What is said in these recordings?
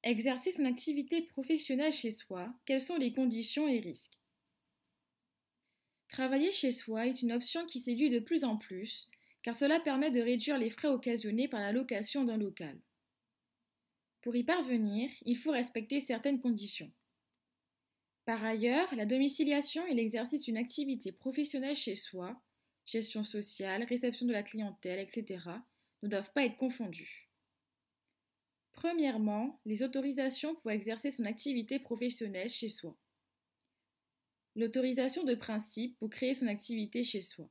Exercer son activité professionnelle chez soi, quelles sont les conditions et risques? Travailler chez soi est une option qui séduit de plus en plus, car cela permet de réduire les frais occasionnés par la location d'un local. Pour y parvenir, il faut respecter certaines conditions. Par ailleurs, la domiciliation et l'exercice d'une activité professionnelle chez soi, gestion sociale, réception de la clientèle, etc., ne doivent pas être confondus. Premièrement, les autorisations pour exercer son activité professionnelle chez soi. L'autorisation de principe pour créer son activité chez soi.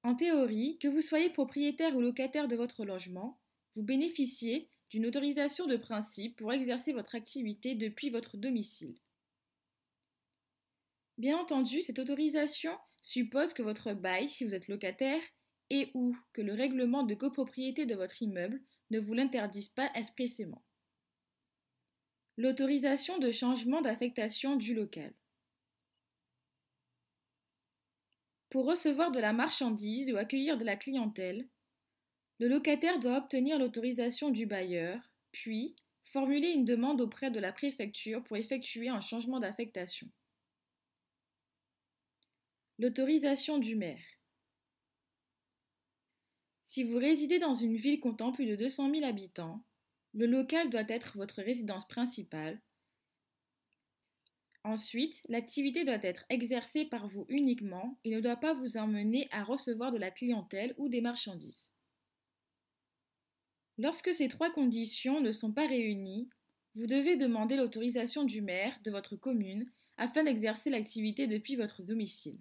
En théorie, que vous soyez propriétaire ou locataire de votre logement, vous bénéficiez d'une autorisation de principe pour exercer votre activité depuis votre domicile. Bien entendu, cette autorisation suppose que votre bail, si vous êtes locataire, et ou que le règlement de copropriété de votre immeuble ne vous l'interdise pas expressément. L'autorisation de changement d'affectation du local. Pour recevoir de la marchandise ou accueillir de la clientèle, le locataire doit obtenir l'autorisation du bailleur, puis formuler une demande auprès de la préfecture pour effectuer un changement d'affectation. L'autorisation du maire. Si vous résidez dans une ville comptant plus de 200 000 habitants, le local doit être votre résidence principale. Ensuite, l'activité doit être exercée par vous uniquement et ne doit pas vous emmener à recevoir de la clientèle ou des marchandises. Lorsque ces trois conditions ne sont pas réunies, vous devez demander l'autorisation du maire de votre commune afin d'exercer l'activité depuis votre domicile.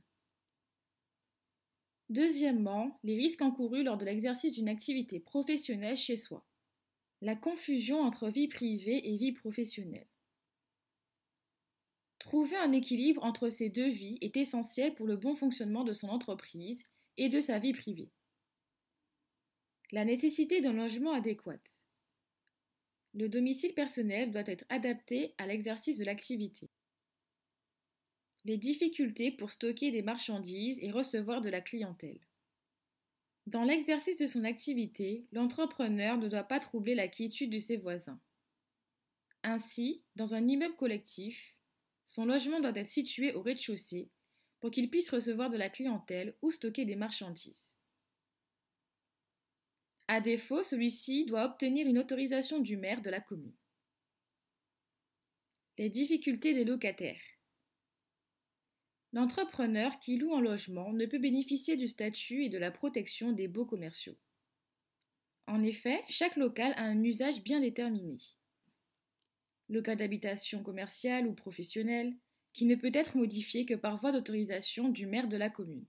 Deuxièmement, les risques encourus lors de l'exercice d'une activité professionnelle chez soi. La confusion entre vie privée et vie professionnelle. Trouver un équilibre entre ces deux vies est essentiel pour le bon fonctionnement de son entreprise et de sa vie privée. La nécessité d'un logement adéquat. Le domicile personnel doit être adapté à l'exercice de l'activité. Les difficultés pour stocker des marchandises et recevoir de la clientèle. Dans l'exercice de son activité, l'entrepreneur ne doit pas troubler la quiétude de ses voisins. Ainsi, dans un immeuble collectif, son logement doit être situé au rez-de-chaussée pour qu'il puisse recevoir de la clientèle ou stocker des marchandises. À défaut, celui-ci doit obtenir une autorisation du maire de la commune. Les difficultés des locataires. L'entrepreneur qui loue un logement ne peut bénéficier du statut et de la protection des baux commerciaux. En effet, chaque local a un usage bien déterminé. Local d'habitation commerciale ou professionnelle, qui ne peut être modifié que par voie d'autorisation du maire de la commune.